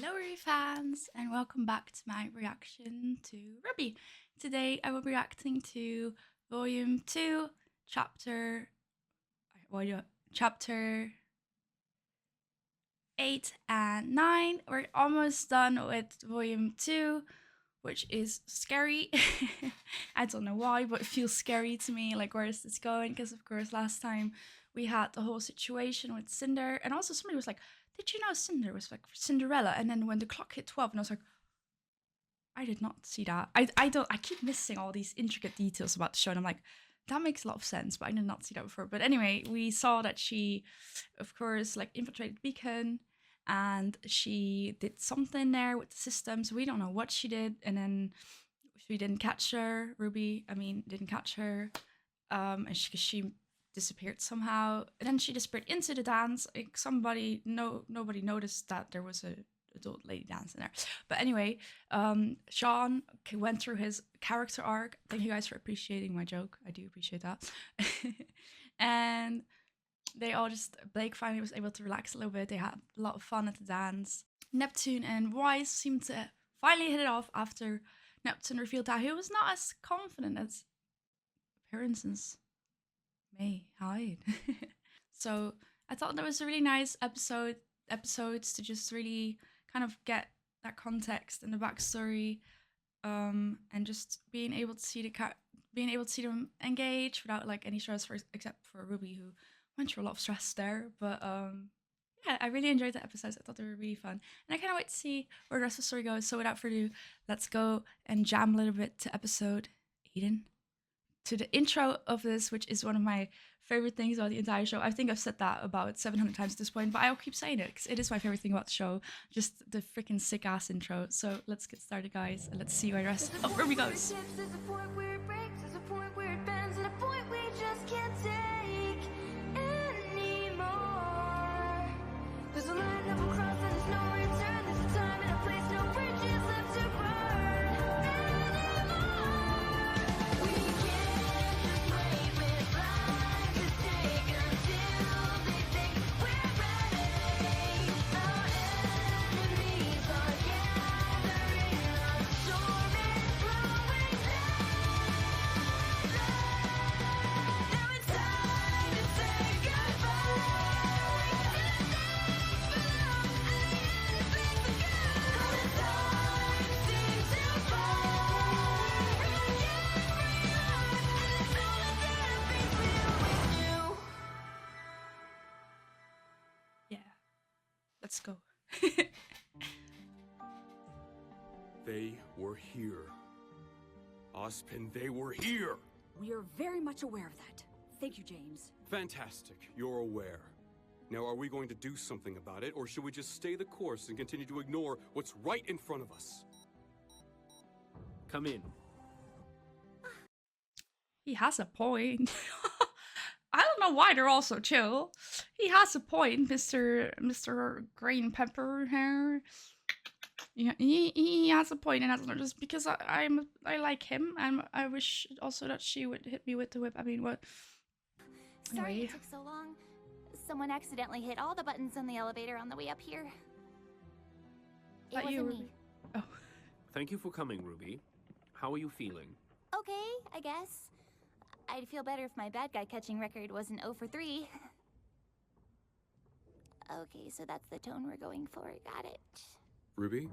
Hello, RWBY fans, and welcome back to my reaction to RWBY. Today, I will be reacting to Volume 2, Chapter 8 and 9. We're almost done with Volume 2, which is scary. I don't know why, but it feels scary to me. Like, where is this going? Because, of course, last time we had the whole situation with Cinder, and also somebody was like, did you know Cinder was like Cinderella? And then when the clock hit 12, and I was like, I did not see that. I keep missing all these intricate details about the show, and I'm like, that makes a lot of sense, but I did not see that before. But anyway, we saw that she, of course, like infiltrated Beacon, and she did something there with the system, so we don't know what she did. And then we didn't catch her. Didn't catch her, and she disappeared somehow. And then she disappeared into the dance. Like nobody noticed that there was a adult lady dance in there. But anyway, Sean went through his character arc. Thank you guys for appreciating my joke. I do appreciate that. And Blake finally was able to relax a little bit. They had a lot of fun at the dance. Neptune and Wise seemed to finally hit it off after Neptune revealed that he was not as confident as appearances may hide. So I thought that was a really nice episodes to just really kind of get that context and the backstory, and just being able to see them engage without like any stress, except for RWBY, who went through a lot of stress there. But yeah, I really enjoyed the episodes. I thought they were really fun, and I can't wait to see where the rest of the story goes. So without further ado, let's go and jam a little bit to episode 8, to the intro of this, which is one of my favorite things about the entire show. I think I've said that about 700 times at this point, but I'll keep saying it because it is my favorite thing about the show. Just the freaking sick ass intro. So let's get started, guys, and let's see where the rest of RWBY goes. Let's go. They were here. Ozpin, they were here! We are very much aware of that. Thank you, James. Fantastic. You're aware. Now, are we going to do something about it, or should we just stay the course and continue to ignore what's right in front of us? Come in. He has a point. I don't know why they're all so chill. He has a point, Mr. Green Pepper hair. Yeah, he has a point, and that's not just because I like him, and I wish also that she would hit me with the whip. I mean, what? Sorry Anyway. it took so long. Someone accidentally hit all the buttons on the elevator on the way up here. It Thought wasn't you were- me. Oh, Thank you for coming, RWBY. How are you feeling? Okay, I guess. I'd feel better if my bad guy catching record wasn't 0 for 3. Okay, so that's the tone we're going for. Got it. RWBY,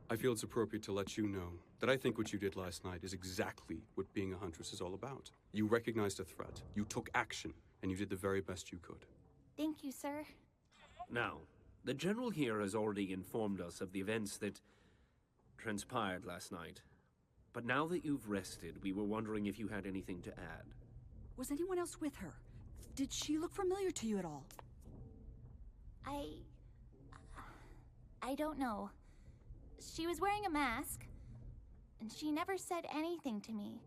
I feel it's appropriate to let you know that I think what you did last night is exactly what being a huntress is all about. You recognized a threat, you took action, and you did the very best you could. Thank you, sir. Now, the General here has already informed us of the events that transpired last night. But now that you've rested, we were wondering if you had anything to add. Was anyone else with her? Did she look familiar to you at all? I don't know. She was wearing a mask, and she never said anything to me.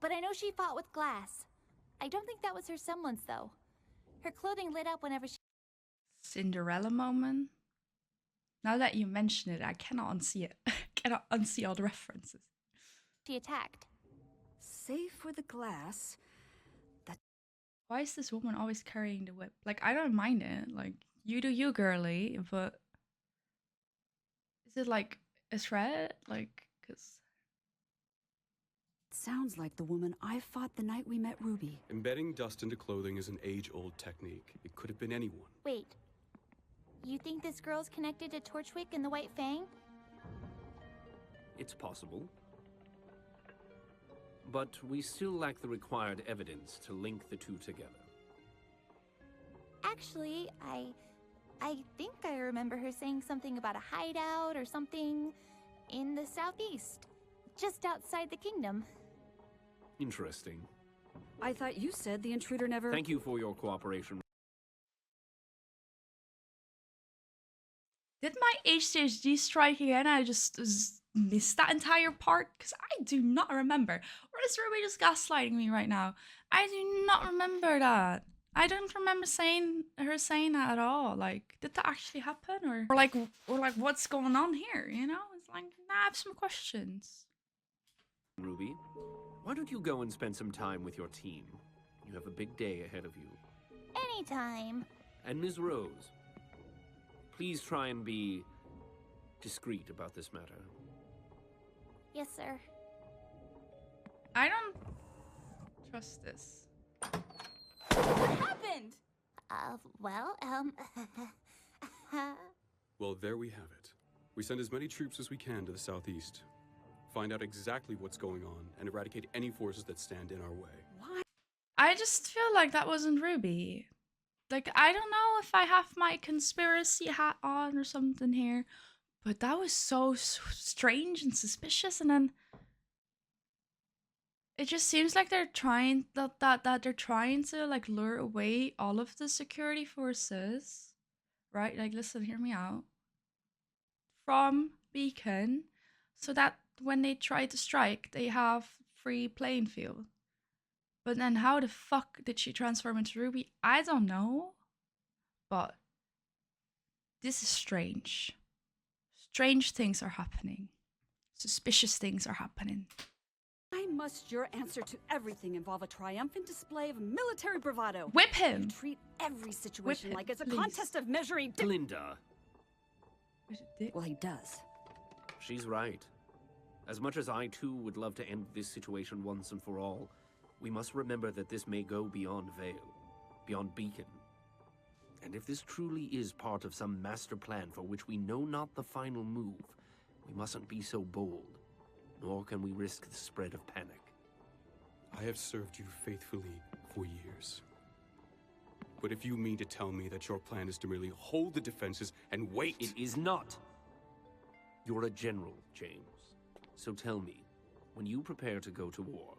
But I know she fought with glass. I don't think that was her semblance, though. Her clothing lit up whenever she... Cinderella moment. Now that you mention it, I cannot unsee it. I cannot unsee all the references. She attacked. Save for the glass. Why is this woman always carrying the whip? Like, I don't mind it. Like, you do you, girly, but it like a threat? Like, cause Sounds like the woman I fought the night we met Ruby. Embedding dust into clothing is an age-old technique. It could have been anyone. Wait. You think this girl's connected to Torchwick and the White Fang? It's possible. But we still lack the required evidence to link the two together. Actually, I think I remember her saying something about a hideout or something in the southeast, just outside the kingdom. Interesting. I thought you said the intruder never... Thank you for your cooperation. did my HDHD strike again? I just missed that entire part because I do not remember. Or is Ruby just gaslighting me right now? I do not remember that. I don't remember her saying that at all. Like, did that actually happen, or like what's going on here? You know, it's like, nah, I have some questions. Ruby, why don't you go and spend some time with your team? You have a big day ahead of you. Anytime. And Ms. Rose, please try and be discreet about this matter. Yes, sir. I don't trust this. What happened? Well, there we have it. We send as many troops as we can to the southeast. Find out exactly what's going on and eradicate any forces that stand in our way. Why? I just feel like that wasn't Ruby. Like, I don't know if I have my conspiracy hat on or something here, but that was so strange and suspicious. And then it just seems like they're trying that they're trying to like lure away all of the security forces, right? Like, listen, hear me out. From Beacon, so that when they try to strike, they have free playing field. But then how the fuck did she transform into Ruby? I don't know. But this is strange. Strange things are happening. Suspicious things are happening. Why must your answer to everything involve a triumphant display of military bravado? Whip him! You treat every situation him, like it's a please. contest of measuring... Glinda, Well, he does. she's right. As much as I too would love to end this situation once and for all, we must remember that this may go beyond Vale, beyond Beacon. And if this truly is part of some master plan for which we know not the final move, we mustn't be so bold, nor can we risk the spread of panic. I have served you faithfully for years. But if you mean to tell me that your plan is to merely hold the defenses and wait... It is not. You're a general, James. So tell me, when you prepare to go to war,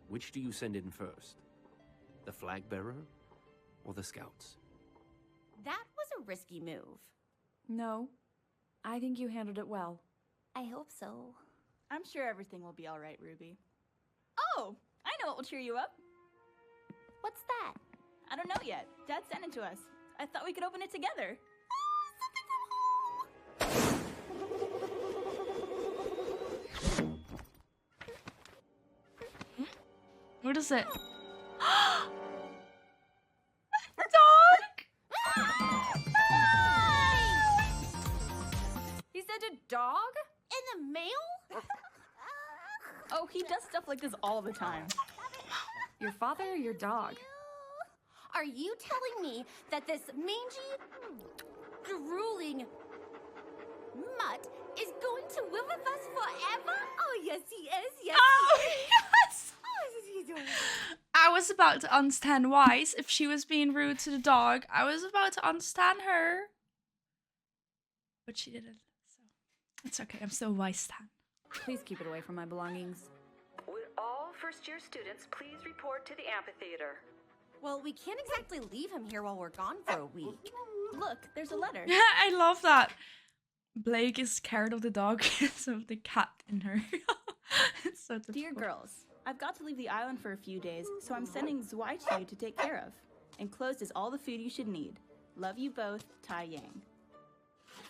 which do you send in first? The flag bearer or the scouts? That was a risky move. No, I think you handled it well. I hope so. I'm sure everything will be all right, Ruby. Oh, I know what will cheer you up. What's that? I don't know yet. Dad sent it to us. I thought we could open it together. What is it? The dog! He sent a dog? In the mail? Oh, he does stuff like this all the time. Your father or your dog? Are you telling me that this mangy, drooling mutt is going to live with us forever? Oh, yes, he is. Yes, Oh, he is. yes! Oh, yes, he is. I was about to understand why. If she was being rude to the dog, I was about to understand her. But she didn't. So it's okay. I'm still wise, Stan. Please keep it away from my belongings. Would all first-year students please report to the amphitheater? Well, we can't exactly leave him here while we're gone for a week. Look, there's a letter. I love that. Blake is scared of the dog because of the cat in her. It's so typical. Dear girls, I've got to leave the island for a few days, so I'm sending Zwai to you to take care of. Enclosed is all the food you should need. Love you both, Tai Yang.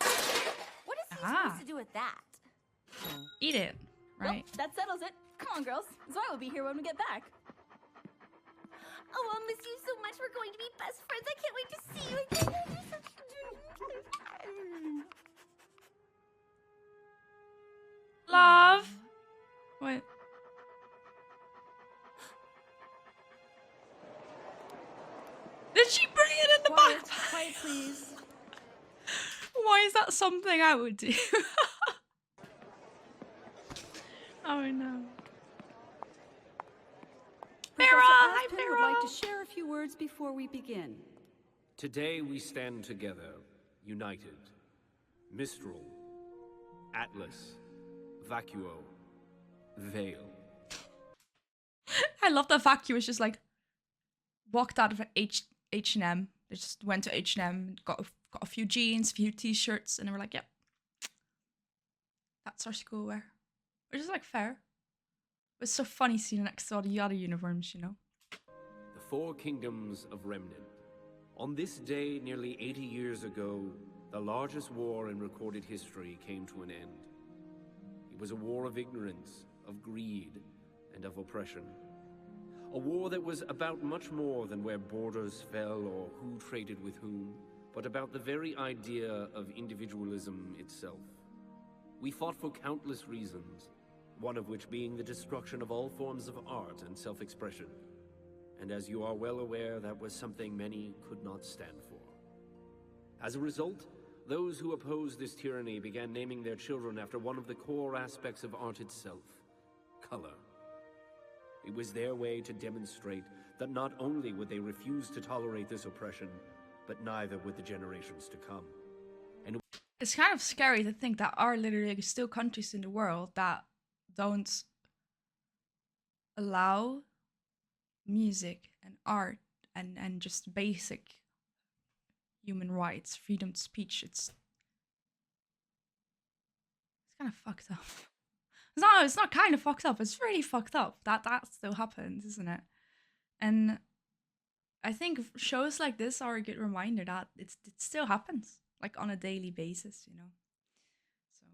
What is he supposed to do with that? Eat it, right? Well, that settles it. Come on, girls. Zwai will be here when we get back. Oh, I'll miss you so much. We're going to be best friends. I can't wait to see you again. Love. What? Did she bring it in the Quiet, backpack? quiet, please. Why is that something I would do? Oh no. Professor Hi, Ozpin would like to share a few words before we begin. Today we stand together, united. Mistral, Atlas, Vacuo, Veil. I love that Vacuum was just like walked out of H&M. They just went to H&M, got a few jeans, a few t-shirts, and they were like, "Yep, that's our school wear," which is like fair. It's so funny seeing next to all the other uniforms, you know. The Four Kingdoms of Remnant. On this day, nearly 80 years ago, the largest war in recorded history came to an end. It was a war of ignorance, of greed, and of oppression. A war that was about much more than where borders fell or who traded with whom, but about the very idea of individualism itself. We fought for countless reasons, one of which being the destruction of all forms of art and self-expression. And as you are well aware, that was something many could not stand for. As a result, those who opposed this tyranny began naming their children after one of the core aspects of art itself: color. It was their way to demonstrate that not only would they refuse to tolerate this oppression, but neither would the generations to come. And It's kind of scary to think that are literally still countries in the world that don't allow music and art and just basic human rights, freedom of speech. It's kind of fucked up. It's not kind of fucked up. It's really fucked up that still happens, isn't it? And I think shows like this are a good reminder that it still happens, like on a daily basis, you know. So,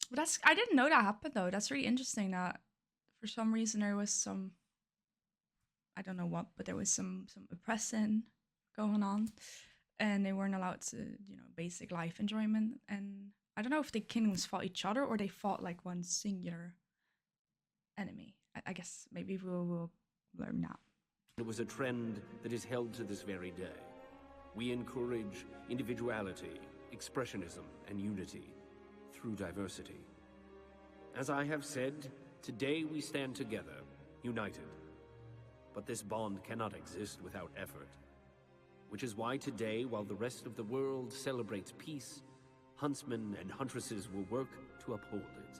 but I didn't know that happened though. That's really interesting. That for some reason there was some, I don't know what, but there was some oppressing going on, and they weren't allowed to, you know, basic life enjoyment. And I don't know if the kingdoms fought each other or they fought like one singular enemy. I guess maybe we'll learn that. it was a trend that is held to this very day. We encourage individuality, expressionism, and unity through diversity. As I have said, today we stand together, united. But this bond cannot exist without effort. Which is why today, while the rest of the world celebrates peace, huntsmen and huntresses will work to uphold it.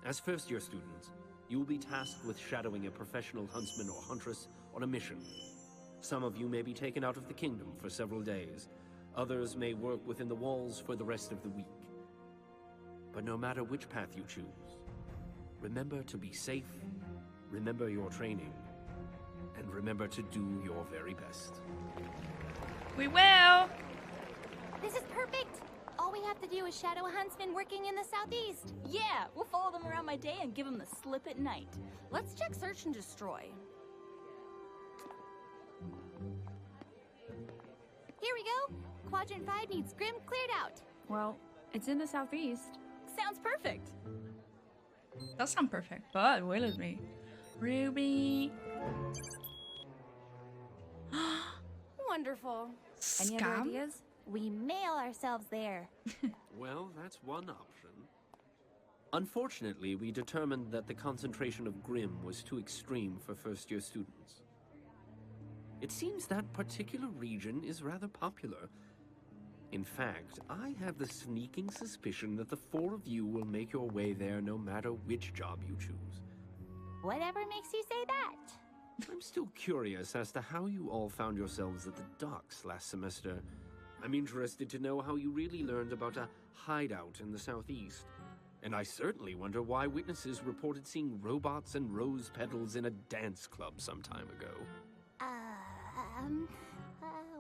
As first-year students, you will be tasked with shadowing a professional huntsman or huntress on a mission. Some of you may be taken out of the kingdom for several days. Others may work within the walls for the rest of the week. But no matter which path you choose, remember to be safe, remember your training, and remember to do your very best. We will! This is perfect! All we have to do is shadow a huntsman working in the southeast. Yeah, we'll follow them around by day and give them the slip at night. Let's check search and destroy. Here we go! Quadrant 5 needs Grimm cleared out. Well, it's in the southeast. Sounds perfect. Does sound perfect, but will it be? Ruby. Wonderful. Any other Scam? ideas? We mail ourselves there. Well, that's one option. Unfortunately, we determined that the concentration of Grimm was too extreme for first-year students. It seems that particular region is rather popular. In fact, I have the sneaking suspicion that the four of you will make your way there no matter which job you choose. Whatever makes you say that. I'm still curious as to how you all found yourselves at the docks last semester. I'm interested to know how you really learned about a hideout in the southeast. And I certainly wonder why witnesses reported seeing robots and rose petals in a dance club some time ago.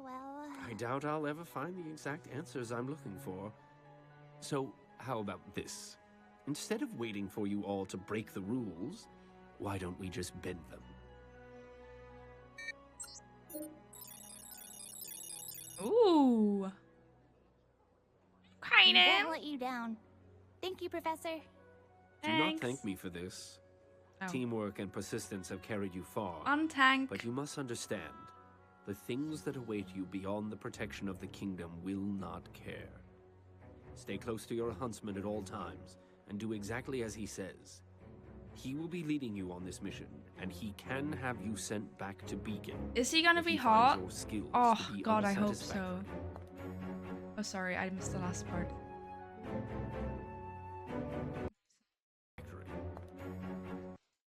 Well... I doubt I'll ever find the exact answers I'm looking for. So, how about this? Instead of waiting for you all to break the rules, why don't we just bend them? Ooh. We Kind won't of. let you down. Thank you, Professor. Do not Thanks. thank me for this. Oh. Teamwork and persistence have carried you far. Untank. But you must understand, the things that await you beyond the protection of the kingdom will not care. Stay close to your huntsman at all times, and do exactly as he says. He will be leading you on this mission, and he can have you sent back to Beacon. Is he gonna if be he finds hot? your skills Oh to be god, I hope so. unsatisfactory. Oh, sorry, I missed the last part.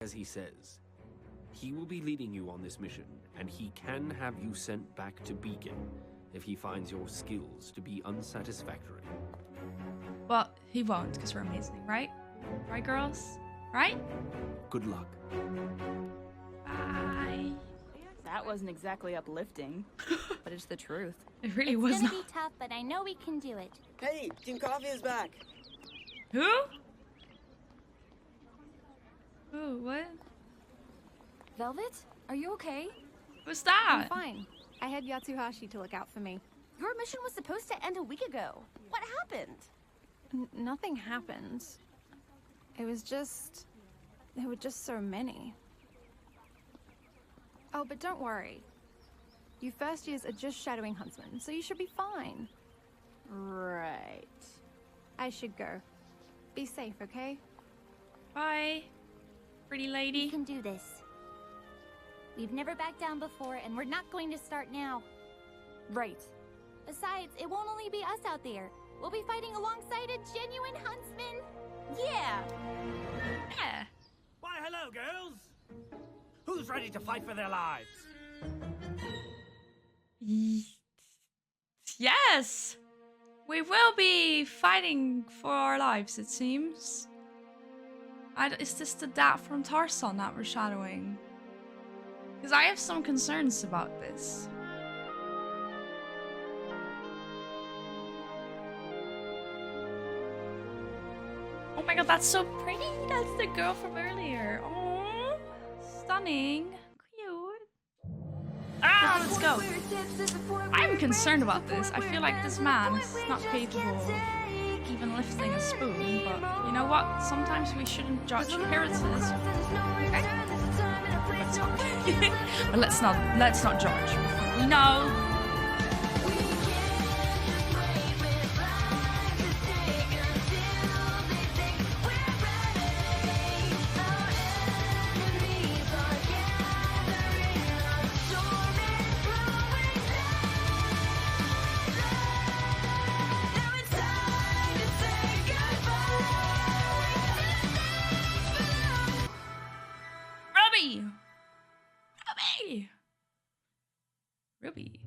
As he says, he will be leading you on this mission, and he can have you sent back to Beacon if he finds your skills to be unsatisfactory. Well, he won't, because we're amazing, right? Right, girls? Right? Good luck. Bye. That wasn't exactly uplifting, but it's the truth. It really It's was gonna not. be tough, but I know we can do it. Hey, Team Coffee is back. Who? Who? What? Velvet, are you okay? Who's that? I'm fine. I had Yatsuhashi to look out for me. Your mission was supposed to end a week ago. What happened? Nothing happened. It was just... There were just so many. Oh, but don't worry. You first years are just shadowing huntsmen, so you should be fine. Right. I should go. Be safe, okay? Bye, pretty We lady. can do this. We've never backed down before, and we're not going to start now. Right. Besides, it won't only be us out there. We'll be fighting alongside a genuine huntsman. Yeah. Yeah. Why, hello, girls! Who's ready to fight for their lives? Yes! We will be fighting for our lives, it seems. Is this the dad from Tarzan that we're shadowing? Because I have some concerns about this. Oh my god, that's so pretty! That's the girl from earlier. Oh, stunning. Cute. Ah, let's go. I'm concerned about this. I feel like this man is not capable of even lifting a spoon, but you know what? Sometimes we shouldn't judge appearances. Okay? But let's not judge. We know. Ruby.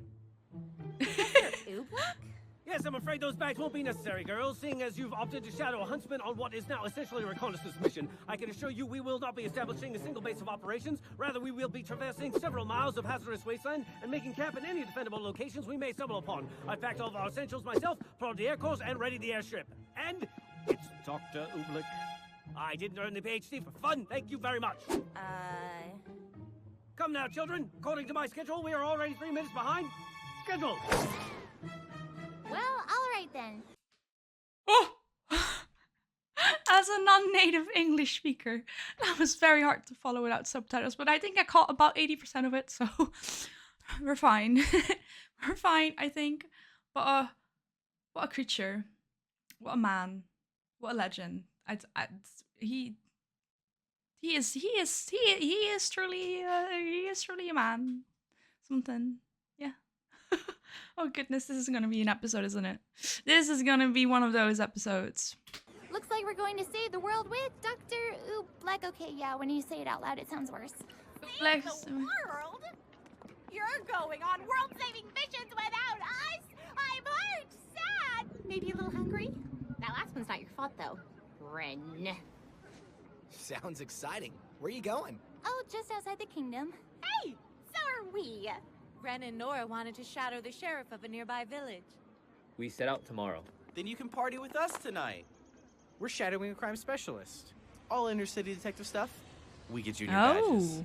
Yes, I'm afraid those bags won't be necessary, girls. Seeing as you've opted to shadow a huntsman on what is now essentially a reconnaissance mission, I can assure you we will not be establishing a single base of operations. Rather, we will be traversing several miles of hazardous wasteland and making camp in any defendable locations we may stumble upon. I've packed all of our essentials myself, put on the air course, and ready the airstrip. And it's Dr. Ublik. I didn't earn the PhD for fun. Thank you very much. Come now, children. According to my schedule, we are already 3 minutes behind schedule. Well, all right then. Oh! As a non-native English speaker, that was very hard to follow without subtitles, but I think I caught about 80% of it, so we're fine. We're fine, I think. But what a creature. What a man. What a legend. He is truly a man. Something. Yeah. Oh goodness, this is gonna be an episode, isn't it? This is gonna be one of those episodes. Looks like we're going to save the world with Dr. Oobleck. Okay, yeah, when you say it out loud, it sounds worse. Save the world? You're going on world-saving missions without us? I'm hurt, sad, maybe a little hungry. That last one's not your fault, though. Ren. Sounds exciting. Where are you going? Oh, just outside the kingdom. Hey, so are we. Ren and Nora wanted to shadow the sheriff of a nearby village. We set out tomorrow. Then you can party with us tonight. We're shadowing a crime specialist. All inner-city detective stuff. We get junior badges.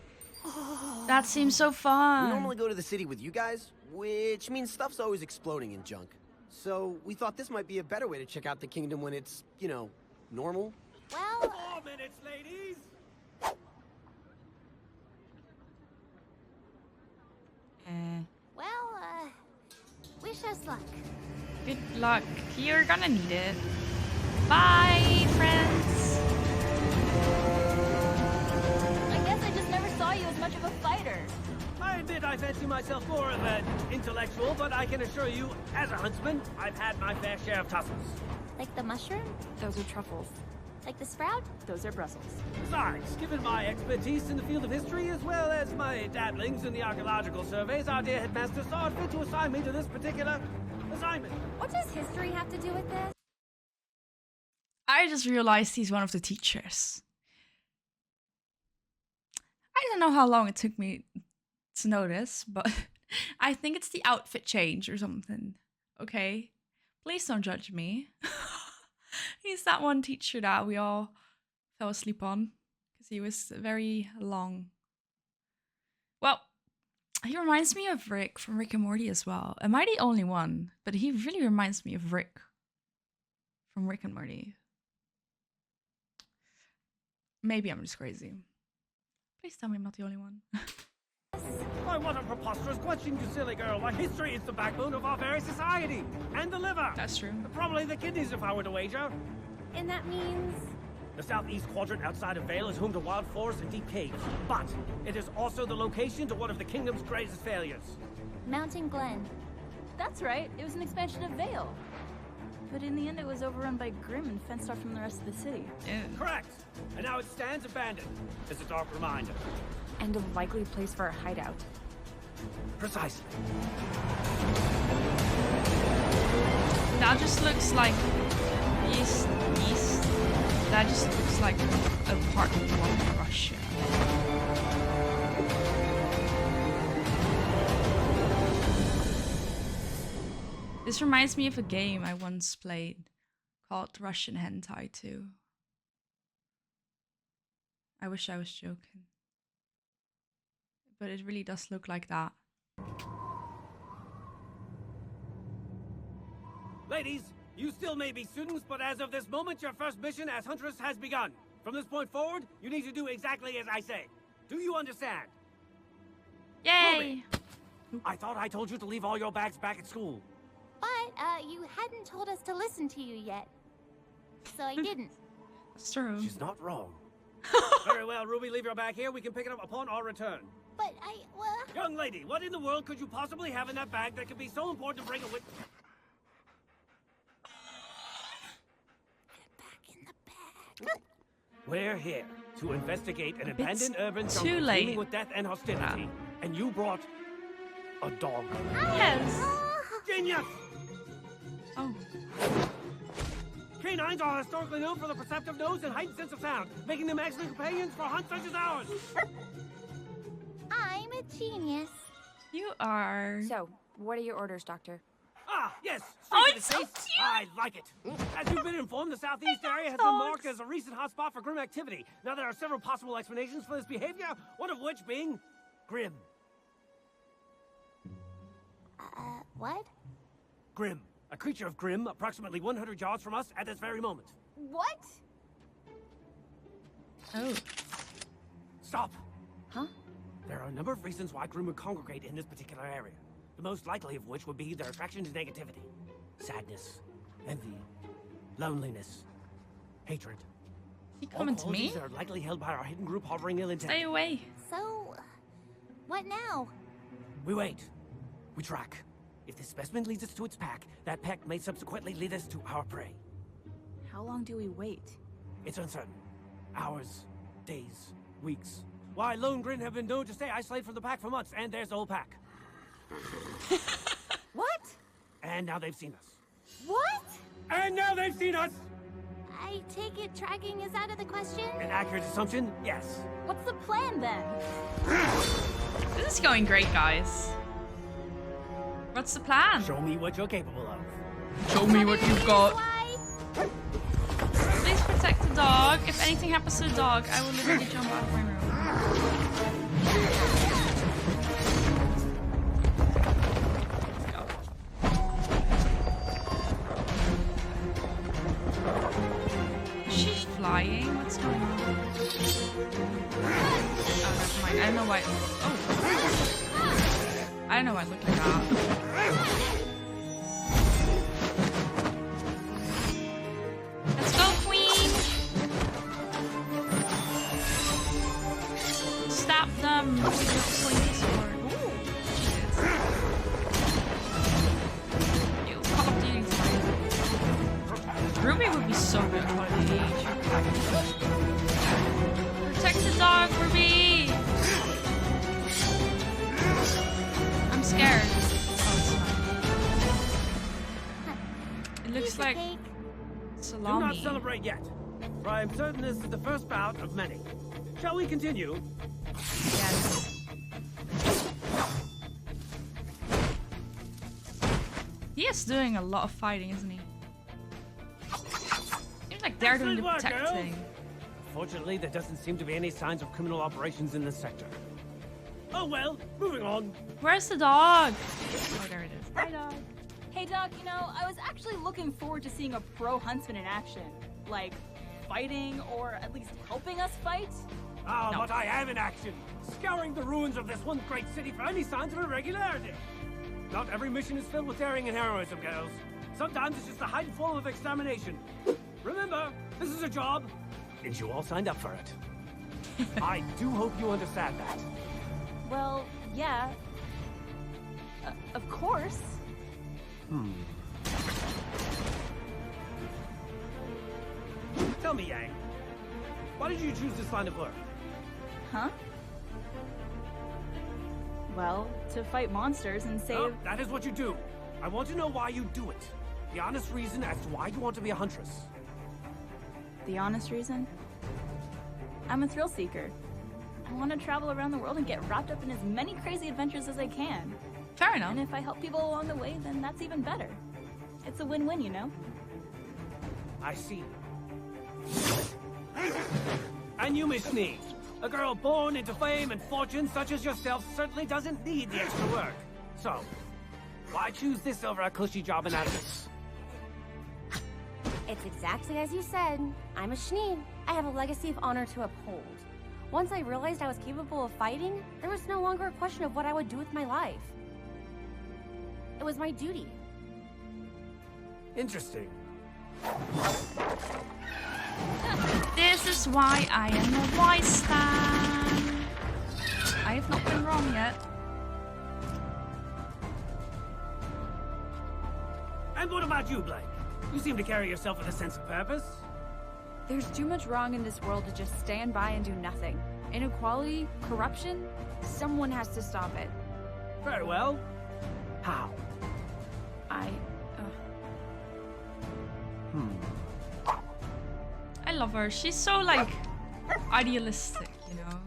That seems so fun. We normally go to the city with you guys, which means stuff's always exploding in junk. So we thought this might be a better way to check out the kingdom when it's, you know, normal. Well... 4 minutes, ladies! Well, wish us luck. Good luck. You're gonna need it. Bye, friends. I guess I just never saw you as much of a fighter. I admit I fancy myself more of an intellectual, but I can assure you, as a huntsman, I've had my fair share of tussles. Like the mushroom? Those are truffles. Like the sprout? Those are Brussels. Besides, given my expertise in the field of history, as well as my dabblings in the archaeological surveys, our dear headmaster saw it fit to assign me to this particular assignment. What does history have to do with this? I just realized he's one of the teachers. I don't know how long it took me to notice, but I think it's the outfit change or something. Okay? Please don't judge me. He's that one teacher that we all fell asleep on because he was very long. Well, he reminds me of Rick from Rick and Morty as well. Am I the only one? But he really reminds me of Rick from Rick and Morty. Maybe I'm just crazy. Please tell me I'm not the only one. Why, what a preposterous question, you silly girl. Why, history is the backbone of our very society. And the liver. That's true. Probably the kidneys, if I were to wager. And that means... The southeast quadrant outside of Vale is home to wild forests and deep caves. But it is also the location to one of the kingdom's greatest failures. Mountain Glen. That's right, it was an expansion of Vale. But in the end, it was overrun by Grimm and fenced off from the rest of the city. Correct. And now it stands abandoned. As a dark reminder. And a likely place for a hideout. Precisely. That just looks like east. That just looks like a part of Russia. This reminds me of a game I once played called Russian Hentai 2. I wish I was joking. But it really does look like that. Ladies, you still may be students, but as of this moment, your first mission as Huntress has begun. From this point forward, you need to do exactly as I say. Do you understand? Yay! Ruby, I thought I told you to leave all your bags back at school. But, you hadn't told us to listen to you yet. So I didn't. That's true. She's not wrong. Very well, Ruby, leave your bag here. We can pick it up upon our return. But well... Young lady, what in the world could you possibly have in that bag that could be so important to bring it with... We're here to investigate an abandoned urban jungle teeming with death and hostility. And you brought a dog. Yes! Genius! Oh. Canines are historically known for the perceptive nose and heightened sense of sound, making them excellent companions for hunts such as ours. I'm a genius. You are. So, what are your orders, Doctor? Ah, yes. Oh, it's so cute. I like it. As you've been informed, the southeast area has been marked as a recent hotspot for Grimm activity. Now, there are several possible explanations for this behavior, one of which being Grimm. What? Grimm. A creature of Grimm, approximately 100 yards from us at this very moment. What? Oh. Stop. Huh? There are a number of reasons why Grimm would congregate in this particular area. The most likely of which would be their attraction to negativity. Sadness, envy, loneliness, hatred. You coming to me? These are likely held by our hidden group harboring ill intent. Stay away. So, what now? We wait. We track. If this specimen leads us to its pack, that pack may subsequently lead us to our prey. How long do we wait? It's uncertain. Hours, days, weeks. Why, lone Grin have been known to stay isolated from the pack for months, and there's the whole pack. What? And now they've seen us. What? And now they've seen us! I take it tracking is out of the question? An accurate assumption? Yes. What's the plan then? This is going great, guys. What's the plan? Show me what you're capable of. Show me what you've got. Please protect the dog. If anything happens to the dog, I will literally jump out of my room. flying? What's going on? Oh, never mind. I don't know why. Oh. I don't know why it looked like that. Let's go, queen! Stab them with your pointy sword. Ooh, shit. Ew, Call of Duty's fine. Ruby would be so good at Call of Duty. Protect the dog, Ruby! I'm scared. Oh, it's fine. It looks like salami. Do not celebrate yet, for I am certain this is the first bout of many. Shall we continue? Yes. He is doing a lot of fighting, isn't he? Seems like they're doing the protecting. Fortunately, there doesn't seem to be any signs of criminal operations in this sector. Oh well, moving on. Where's the dog? Oh, there it is. Hi, dog. Hey, Doc, you know, I was actually looking forward to seeing a pro huntsman in action. Like, fighting, or at least helping us fight. Ah, but I am in action, scouring the ruins of this one great city for any signs of irregularity. Not every mission is filled with daring and heroism, girls. Sometimes it's just a heightened form of examination. Remember, this is a job, and you all signed up for it. I do hope you understand that. Well, yeah. Of course. Tell me, Yang, why did you choose this line of work? Huh? Well, to fight monsters and save... No, that is what you do. I want to know why you do it. The honest reason as to why you want to be a huntress. The honest reason? I'm a thrill seeker. I want to travel around the world and get wrapped up in as many crazy adventures as I can. Fair enough. And if I help people along the way, then that's even better. It's a win-win, you know? I see. And you, Miss Snee, a girl born into fame and fortune such as yourself certainly doesn't need the extra work. So, why choose this over a cushy job in Atlas? It's exactly as you said. I'm a Schnee. I have a legacy of honor to uphold. Once I realized I was capable of fighting, there was no longer a question of what I would do with my life. It was my duty. Interesting. This is why I am a Zwai stan. I have not been wrong yet. And what about you, Blake? You seem to carry yourself with a sense of purpose. There's too much wrong in this world to just stand by and do nothing. Inequality, corruption, someone has to stop it. Very well. How? I love her. She's so, like, idealistic, you know?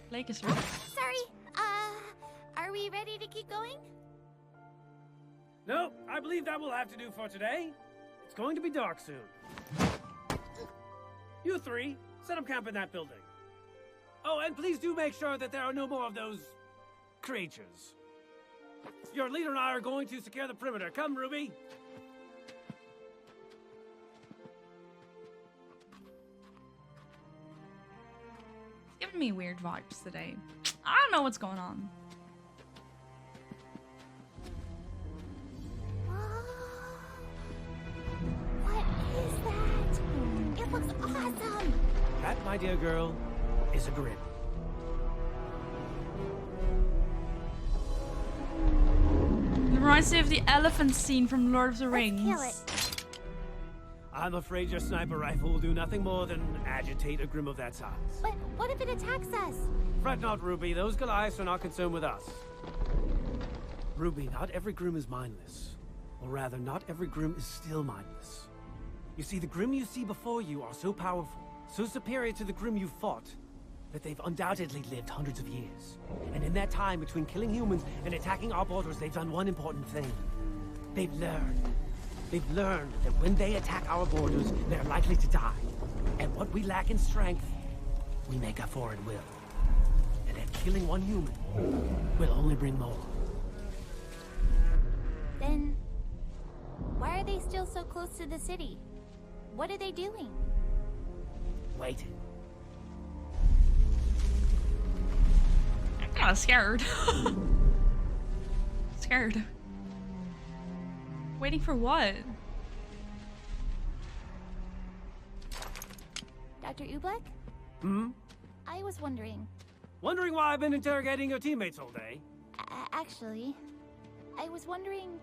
Blake is really... Sorry, are we ready to keep going? No, I believe that will have to do for today. It's going to be dark soon. You three, set up camp in that building. Oh, and please do make sure that there are no more of those creatures. Your leader and I are going to secure the perimeter. Come, Ruby. Giving me weird vibes today. I don't know what's going on. What is that? It looks awesome! That, my dear girl, is a Grimm. It reminds me of the elephant scene from Lord of the Rings. Kill it. I'm afraid your sniper rifle will do nothing more than agitate a Grimm of that size. But what if it attacks us? Fret not, Ruby. Those Goliaths are not concerned with us. Ruby, not every Grimm is mindless. Or rather, not every Grimm is still mindless. You see, the Grimm you see before you are so powerful, so superior to the Grimm you fought, that they've undoubtedly lived hundreds of years. And in that time between killing humans and attacking our borders, they've done one important thing. They've learned. They've learned that when they attack our borders, they're likely to die. And what we lack in strength, we make up for in will. And that killing one human will only bring more. Then, why are they still so close to the city? What are they doing? Wait. I'm kind of scared. Scared. Waiting for what? Dr. Ublek? Hmm? I was wondering. Wondering why I've been interrogating your teammates all day? Actually, I was wondering,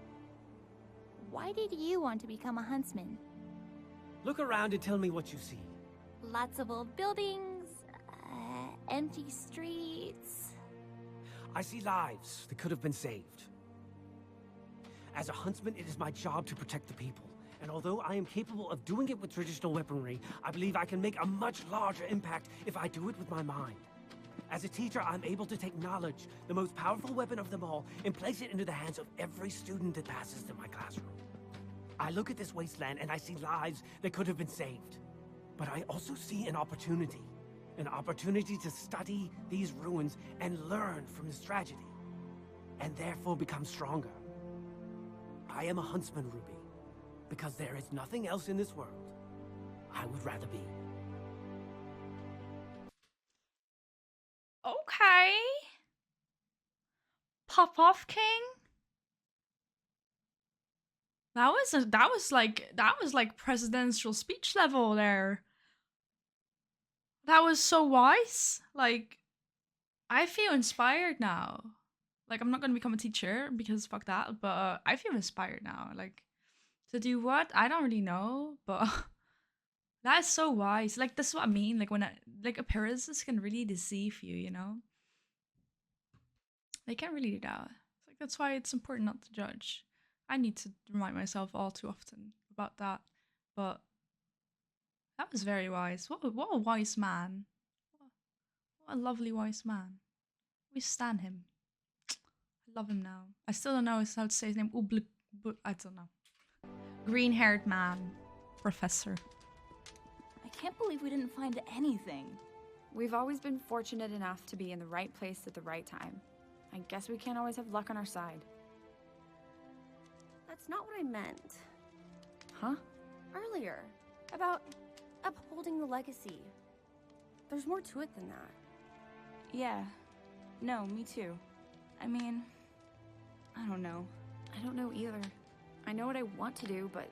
why did you want to become a huntsman? Look around and tell me what you see. Lots of old buildings, empty streets. I see lives that could have been saved. As a huntsman, it is my job to protect the people. And although I am capable of doing it with traditional weaponry, I believe I can make a much larger impact if I do it with my mind. As a teacher, I'm able to take knowledge, the most powerful weapon of them all, and place it into the hands of every student that passes through my classroom. I look at this wasteland and I see lives that could have been saved. But I also see an opportunity to study these ruins and learn from this tragedy, and therefore become stronger. I am a huntsman, Ruby, because there is nothing else in this world I would rather be. Okay. Pop off, King. That was like presidential speech level there. That was so wise. Like, I feel inspired now. Like, I'm not gonna become a teacher because fuck that, but I feel inspired now. Like, to do what? I don't really know, but that is so wise. Like, that's what I mean. Like, like appearances can really deceive you, you know? They can really do that. It's like, that's why it's important not to judge. I need to remind myself all too often about that. But that was very wise. What a wise man. What a lovely wise man. We stan him. I love him now. I still don't know how to say his name. But I don't know. Green-haired man. Professor. I can't believe we didn't find anything. We've always been fortunate enough to be in the right place at the right time. I guess we can't always have luck on our side. That's not what I meant. Huh? Earlier. About upholding the legacy. There's more to it than that. Yeah. No, me too. I mean, I don't know. I don't know either. I know what I want to do, but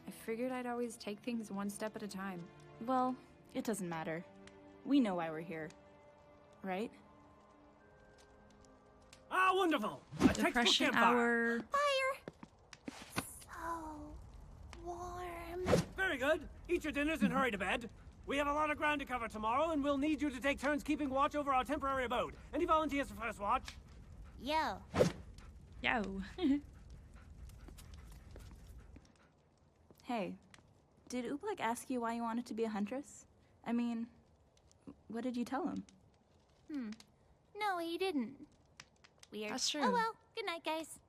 I figured I'd always take things one step at a time. Well, it doesn't matter. We know why we're here. Right? Ah, wonderful! A textbook Depression campfire. hour. Fire! So warm. Very good. Eat your dinners and hurry to bed. We have a lot of ground to cover tomorrow, and we'll need you to take turns keeping watch over our temporary abode. Any volunteers for first watch? Yo. Yo. Hey, did Ublek ask you why you wanted to be a huntress? I mean, what did you tell him? No, he didn't. Weird. That's true. Oh well. Good night, guys.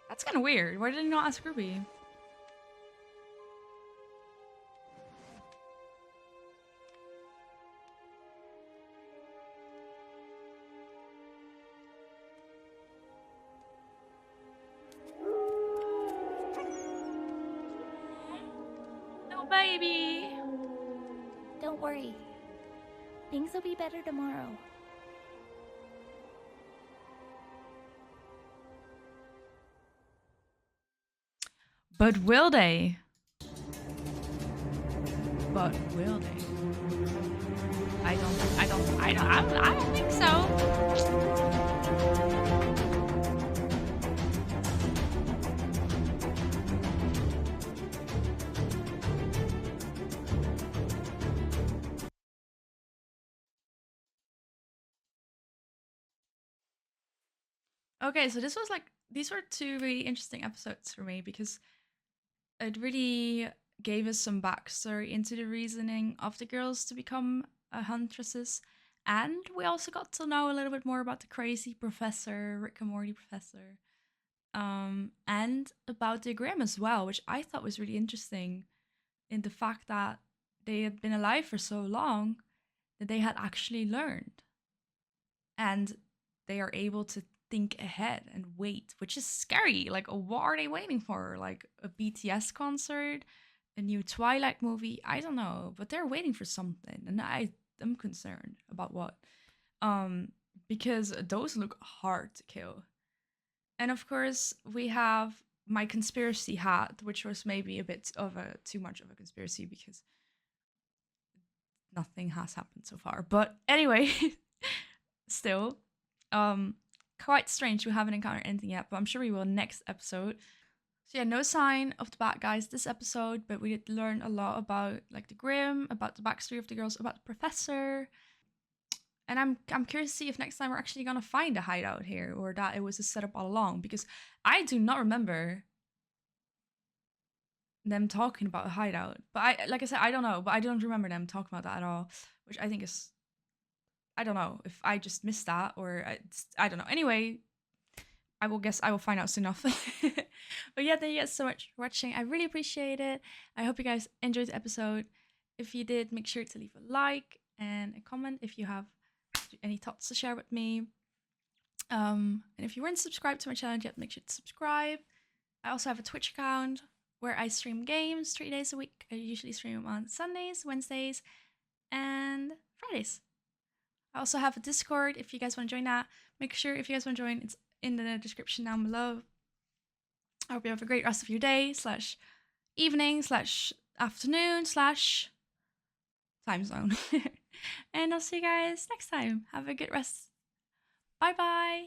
That's kind of weird. Why did he not ask Ruby? No baby. Don't worry. Things will be better tomorrow. But will they? But will they? I don't think so. Okay, so these were two really interesting episodes for me because it really gave us some backstory into the reasoning of the girls to become huntresses, and we also got to know a little bit more about the crazy professor, Rick and Morty professor, and about the Grimm as well, which I thought was really interesting in the fact that they had been alive for so long that they had actually learned, and they are able to think ahead and wait, which is scary. Like, what are they waiting for? Like a BTS concert? a new Twilight movie. I don't know, but they're waiting for something, and I'm concerned about what. Because those look hard to kill. And of course, we have my conspiracy hat, which was maybe a bit of a too much of a conspiracy because nothing has happened so far. But anyway, still, quite strange. We haven't encountered anything yet, but I'm sure we will next episode. So yeah, no sign of the bad guys this episode, but we did learn a lot about like the Grimm, about the backstory of the girls, about the professor. And I'm curious to see if next time we're actually gonna find a hideout here, or that it was a setup all along, because I do not remember them talking about a hideout. But like I said, I don't know, but I don't remember them talking about that at all, which I think is, I don't know if I just missed that or I don't know. Anyway, I will find out soon enough. But yeah, thank you guys so much for watching. I really appreciate it. I hope you guys enjoyed the episode. If you did, make sure to leave a like and a comment if you have any thoughts to share with me. And if you weren't subscribed to my channel yet, make sure to subscribe. I also have a Twitch account where I stream games 3 days a week. I usually stream on Sundays, Wednesdays, and Fridays. I also have a Discord if you guys want to join that. Make sure if you guys want to join, it's in the description down below. I hope you have a great rest of your day / evening / afternoon / time zone. And I'll see you guys next time. Have a good rest. Bye bye.